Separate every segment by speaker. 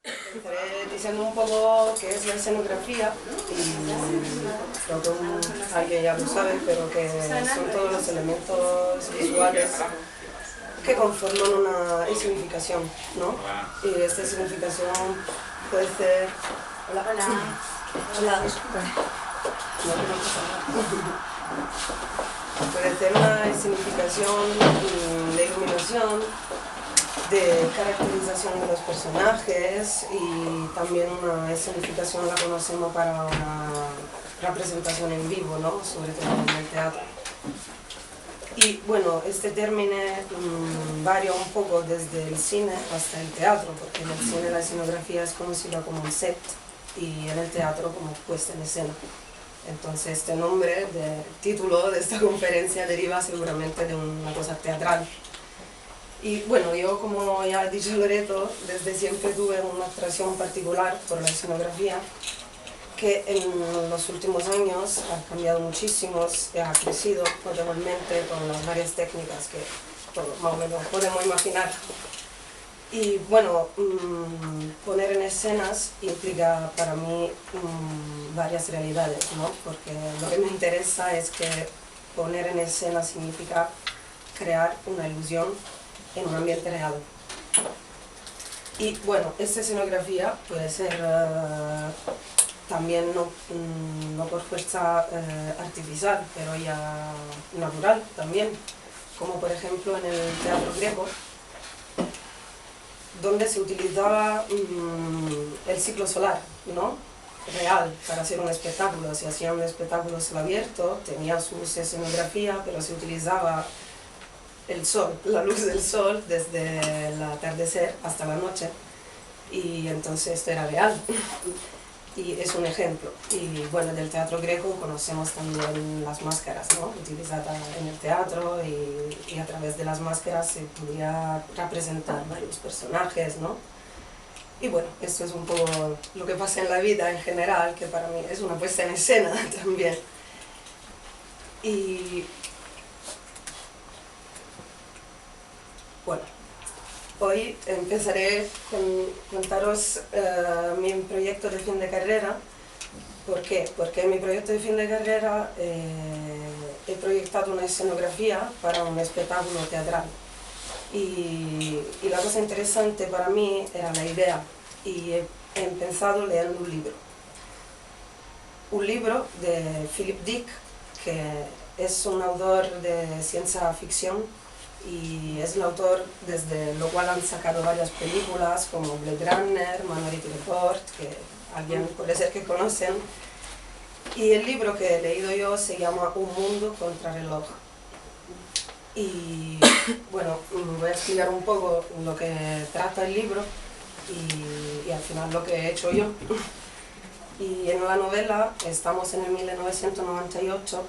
Speaker 1: Empezaré diciendo un poco qué es la escenografía y creo que alguien ya lo sabe, pero que son todos los elementos visuales que conforman una escenificación, ¿no? Y esta escenificación puede ser... Hola. Hola. Hola. Puede ser una escenificación de iluminación, de caracterización de los personajes, y también una escenificación la conocemos para una representación en vivo, ¿no? Sobre todo en el teatro. Y bueno, este término varía un poco desde el cine hasta el teatro, porque en el cine la escenografía es conocida como un set y en el teatro como puesta en escena. Entonces este nombre, de título de esta conferencia, deriva seguramente de una cosa teatral. Y bueno, yo, como ya ha dicho Loreto, desde siempre tuve una atracción particular por la escenografía, que en los últimos años ha cambiado muchísimo, ha crecido notablemente con las varias técnicas que todos más o menos podemos imaginar. Y bueno, poner en escenas implica para mí varias realidades, ¿no? Porque lo que me interesa es que poner en escena significa crear una ilusión en un ambiente real. Y bueno, esta escenografía puede ser también no por fuerza artificial, pero ya natural también, como por ejemplo en el teatro griego, donde se utilizaba el ciclo solar, ¿no? Real, para hacer un espectáculo. Se hacía un espectáculo abierto, tenía su escenografía, pero se utilizaba el sol, la luz del sol, desde el atardecer hasta la noche, y entonces esto era real. Y es un ejemplo. Y bueno, del teatro griego conocemos también las máscaras, ¿no? Utilizadas en el teatro, y a través de las máscaras se podía representar varios personajes, ¿no? Y bueno, esto es un poco lo que pasa en la vida en general, que para mí es una puesta en escena también. Y bueno, hoy empezaré con contaros mi proyecto de fin de carrera. ¿Por qué? Porque en mi proyecto de fin de carrera he proyectado una escenografía para un espectáculo teatral. Y la cosa interesante para mí era la idea, y he empezado leyendo un libro. Un libro de Philip Dick, que es un autor de ciencia ficción, y es el autor desde lo cual han sacado varias películas como Blade Runner, Minority Report, que alguien puede ser que conocen. Y el libro que he leído yo se llama Un mundo contra reloj. Y bueno, voy a explicar un poco lo que trata el libro y al final lo que he hecho yo. Y en la novela estamos en el 1998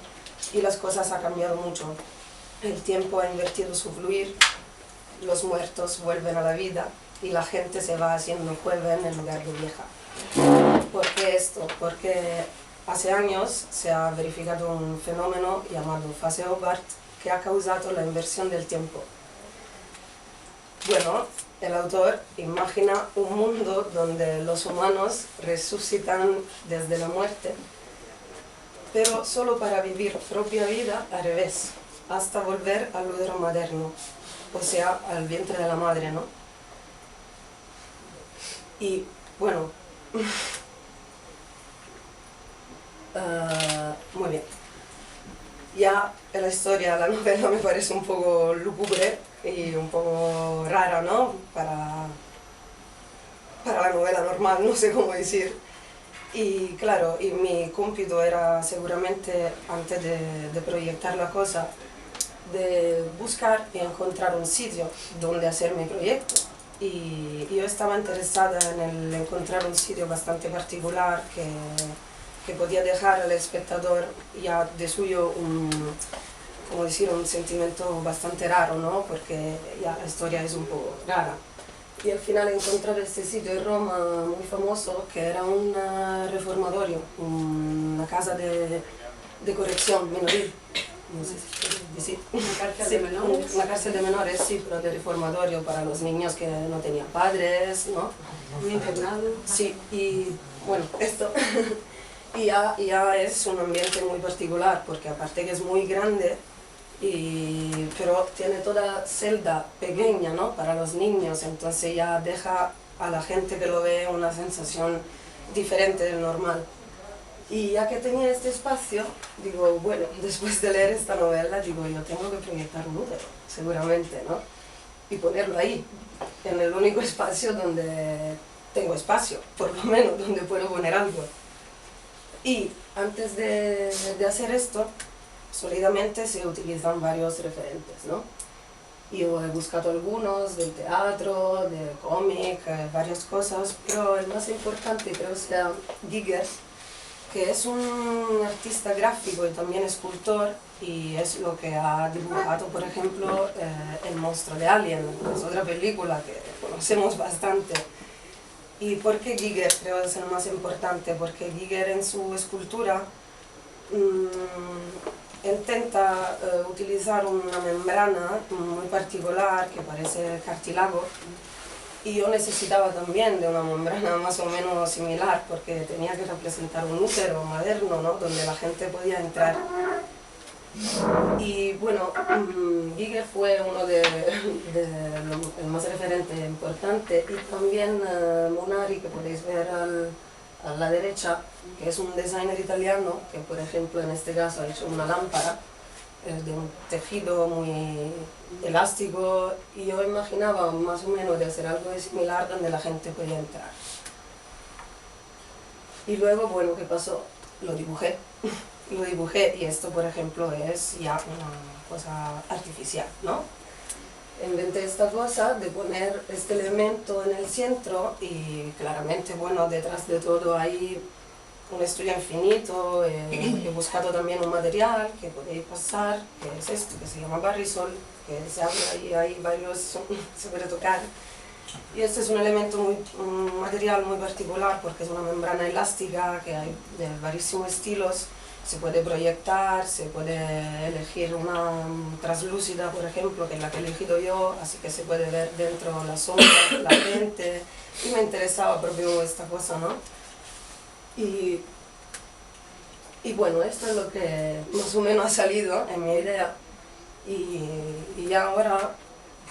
Speaker 1: y las cosas han cambiado mucho. El tiempo ha invertido su fluir, los muertos vuelven a la vida y la gente se va haciendo joven en lugar de vieja. ¿Por qué esto? Porque hace años se ha verificado un fenómeno llamado fase Hogarth, que ha causado la inversión del tiempo. Bueno, el autor imagina un mundo donde los humanos resucitan desde la muerte, pero solo para vivir propia vida al revés, hasta volver al útero materno, o sea, al vientre de la madre, ¿no? Y bueno, muy bien. Ya en la historia, la novela me parece un poco lúgubre y un poco rara, ¿no? Para la novela normal, no sé cómo decir. Y claro, y mi cómputo era seguramente, antes de proyectar la cosa, de buscar y encontrar un sitio donde hacer mi proyecto. Y yo estaba interesada en el encontrar un sitio bastante particular que podía dejar al espectador ya de suyo como decir, un sentimiento bastante raro, ¿no? Porque ya la historia es un poco rara. Y al final encontré este sitio en Roma muy famoso, que era un reformatorio, una casa de corrección menoril, no sé si sí.
Speaker 2: ¿Una cárcel
Speaker 1: Sí,
Speaker 2: de menores?
Speaker 1: una cárcel de menores, sí, pero de reformatorio para los niños que no tenían padres, ¿no?
Speaker 2: ¿Un internado?
Speaker 1: Sí, y bueno, esto y ya es un ambiente muy particular, porque aparte que es muy grande, pero tiene toda celda pequeña, ¿no? Para los niños, entonces ya deja a la gente que lo ve una sensación diferente del normal. Y ya que tenía este espacio, digo, bueno, después de leer esta novela, digo, yo tengo que proyectar un útero, seguramente, ¿no? Y ponerlo ahí, en el único espacio donde tengo espacio, por lo menos, donde puedo poner algo. Y antes de hacer esto, sólidamente se utilizan varios referentes, ¿no? Yo he buscado algunos del teatro, del cómic, varias cosas, pero el más importante creo sea Giger, que es un artista gráfico y también escultor, y es lo que ha dibujado, por ejemplo, El monstruo de Alien, que es otra película que conocemos bastante. ¿Y por qué Giger creo es el más importante? Porque Giger en su escultura intenta utilizar una membrana muy particular que parece cartílago, y yo necesitaba también de una membrana más o menos similar porque tenía que representar un útero moderno, ¿no? Donde la gente podía entrar. Y bueno, Giger fue uno el más referente importante, y también Munari, que podéis ver a la derecha, que es un designer italiano que, por ejemplo, en este caso ha hecho una lámpara de un tejido muy elástico, y yo imaginaba más o menos de hacer algo similar donde la gente podía entrar. Y luego, bueno, ¿qué pasó? Lo dibujé. Lo dibujé, y esto, por ejemplo, es ya una cosa artificial, ¿no? Inventé esta cosa de poner este elemento en el centro, y claramente, bueno, detrás de todo hay un estudio infinito. He buscado también un material que podéis pasar, que es esto, que se llama Barrisol, que se abre y hay varios, se puede tocar. Y este es un elemento, un material muy particular, porque es una membrana elástica que hay de varios estilos. Se puede proyectar, se puede elegir una translúcida, por ejemplo, que es la que he elegido yo, así que se puede ver dentro la sombra, la gente, y me interesaba propio esta cosa, ¿no? Y bueno, esto es lo que más o menos ha salido en mi idea, y ya ahora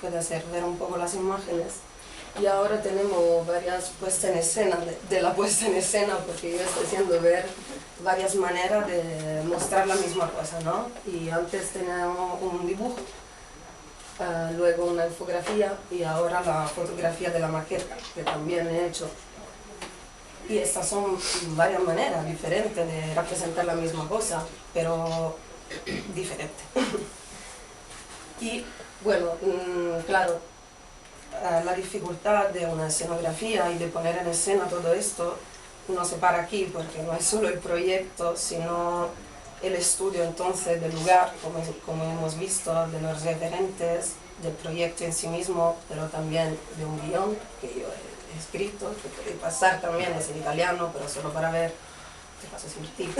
Speaker 1: puede hacer ver un poco las imágenes. Y ahora tenemos varias puestas en escena, de la puesta en escena, porque yo estoy haciendo ver varias maneras de mostrar la misma cosa, ¿no? Y antes teníamos un dibujo, luego una infografía, y ahora la fotografía de la maqueta, que también he hecho. Y estas son varias maneras diferentes de representar la misma cosa, pero diferente. Y bueno, claro, la dificultad de una escenografía y de poner en escena todo esto no se para aquí, porque no es solo el proyecto, sino el estudio entonces del lugar, como hemos visto, de los referentes, del proyecto en sí mismo, pero también de un guión que yo he escrito, que puede pasar también, es en italiano, pero solo para ver, te paso sin ti,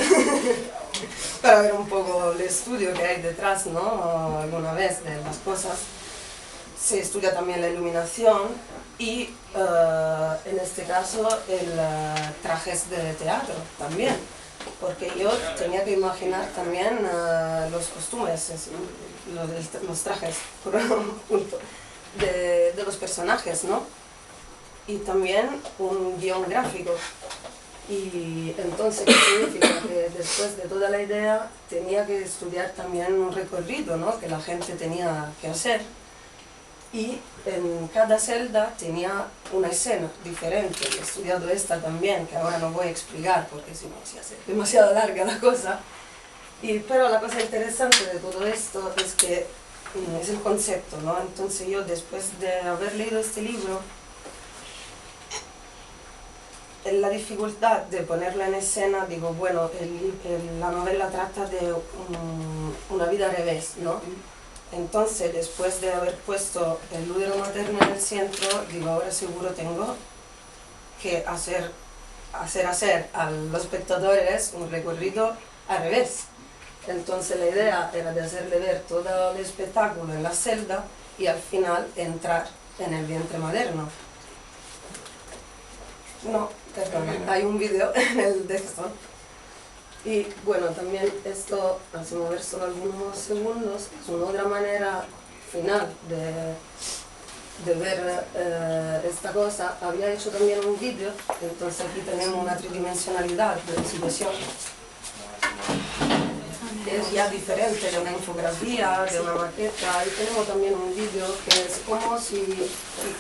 Speaker 1: para ver un poco el estudio que hay detrás, ¿no? Alguna vez de las cosas. Se estudia también la iluminación y en este caso el trajes de teatro también, porque yo tenía que imaginar también los costumes, los trajes de los personajes, ¿no? Y también un guión gráfico. Y entonces, ¿qué significa? Que después de toda la idea tenía que estudiar también un recorrido, ¿no? Que la gente tenía que hacer. Y en cada celda tenía una escena diferente. He estudiado esta también, que ahora no voy a explicar porque si no se hace demasiado larga la cosa. Pero la cosa interesante de todo esto es que es el concepto, ¿no? Entonces yo, después de haber leído este libro, la dificultad de ponerla en escena, digo, bueno, la novela trata de una vida al revés, ¿no? Entonces, después de haber puesto el útero materno en el centro, digo, ahora seguro tengo que hacer a los espectadores un recorrido al revés. Entonces la idea era de hacerle ver todo el espectáculo en la celda y al final entrar en el vientre materno. No, perdón, hay un vídeo en el texto. Y bueno, también esto, así mover solo algunos segundos, es una otra manera final de ver esta cosa. Había hecho también un vídeo, entonces aquí tenemos una tridimensionalidad de la situación. Es ya diferente de una infografía, de una maqueta. Y tenemos también un vídeo que es como si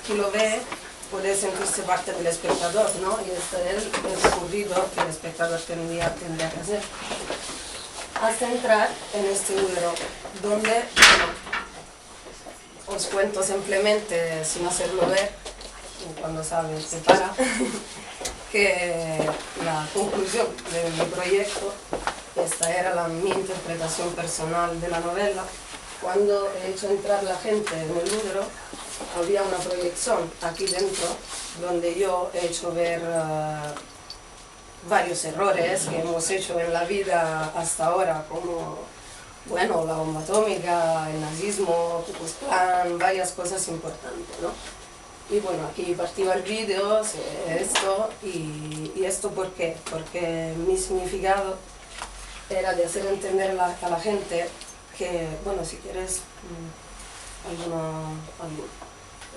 Speaker 1: quien lo ve puede sentirse parte del espectador, ¿no? Y este es el recorrido que el espectador tendría que hacer. Hasta entrar en este útero, donde, bueno, os cuento simplemente, sin hacerlo ver, cuando sabes, se para, que la conclusión de mi proyecto, esta era mi interpretación personal de la novela. Cuando he hecho entrar la gente en el útero, había una proyección aquí dentro, donde yo he hecho ver varios errores que hemos hecho en la vida hasta ahora, como, bueno, la bomba atómica, el nazismo, Ku Klux Klan, varias cosas importantes, ¿no? Y bueno, aquí partía el vídeo, esto, y esto ¿por qué? Porque mi significado era de hacer entender a la gente que, bueno, si quieres,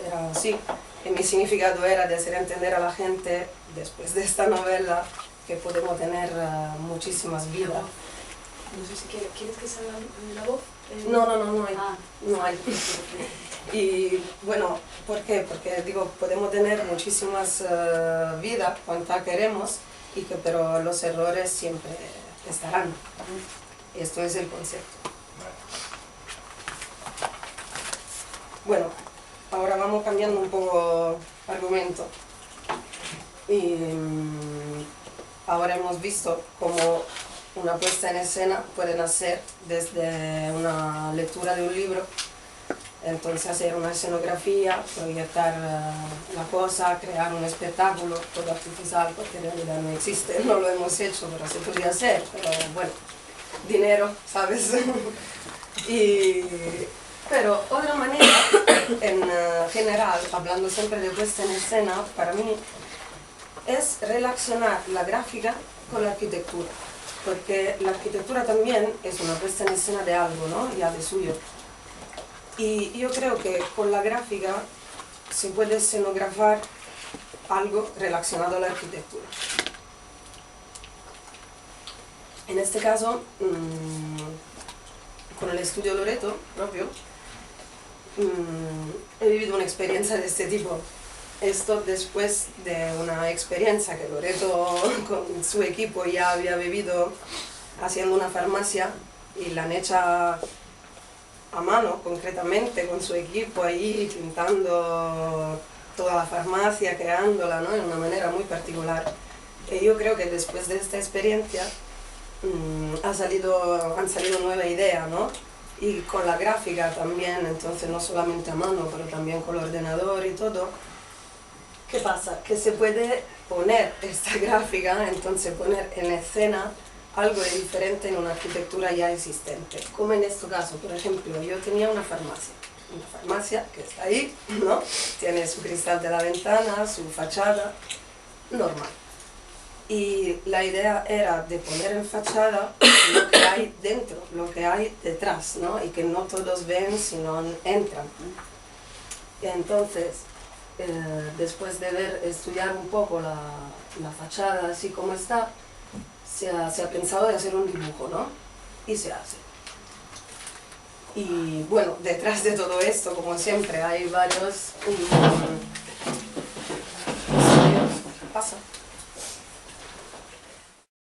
Speaker 1: era así, que mi significado era de hacer entender a la gente, después de esta novela, que podemos tener muchísimas vidas.
Speaker 2: No sé si quieres que salga la voz.
Speaker 1: No hay.
Speaker 2: Ah.
Speaker 1: No hay. Y bueno, ¿por qué? Porque digo, podemos tener muchísimas vidas cuantas queremos, pero los errores siempre estarán. Esto es el concepto. Bueno, ahora vamos cambiando un poco argumento. Y ahora hemos visto cómo una puesta en escena puede nacer desde una lectura de un libro. Entonces hacer una escenografía, proyectar la cosa, crear un espectáculo, todo artificial, porque en realidad no existe, no lo hemos hecho, pero se podría hacer, pero bueno, dinero, ¿sabes? Pero otra manera, en general, hablando siempre de puesta en escena, para mí es relacionar la gráfica con la arquitectura, porque la arquitectura también es una puesta en escena de algo, ¿no? Ya de suyo. Y yo creo que con la gráfica se puede escenografar algo relacionado a la arquitectura. En este caso, con el estudio Loreto propio, he vivido una experiencia de este tipo. Esto después de una experiencia que Loreto con su equipo ya había vivido haciendo una farmacia y la han hecha a mano, concretamente, con su equipo ahí pintando toda la farmacia, creándola, ¿no? De una manera muy particular. Y yo creo que después de esta experiencia han salido nuevas ideas, ¿no? Y con la gráfica también, entonces no solamente a mano, pero también con el ordenador y todo. ¿Qué pasa? Que se puede poner esta gráfica, entonces poner en escena algo de diferente en una arquitectura ya existente. Como en este caso, por ejemplo, yo tenía una farmacia que está ahí, ¿no? Tiene su cristal de la ventana, su fachada, normal. Y la idea era de poner en fachada lo que hay dentro, lo que hay detrás, ¿no? Y que no todos ven si no entran. Y entonces, después de estudiar un poco la fachada así como está, se ha pensado de hacer un dibujo, ¿no? Y se hace. Y bueno, detrás de todo esto, como siempre, hay varios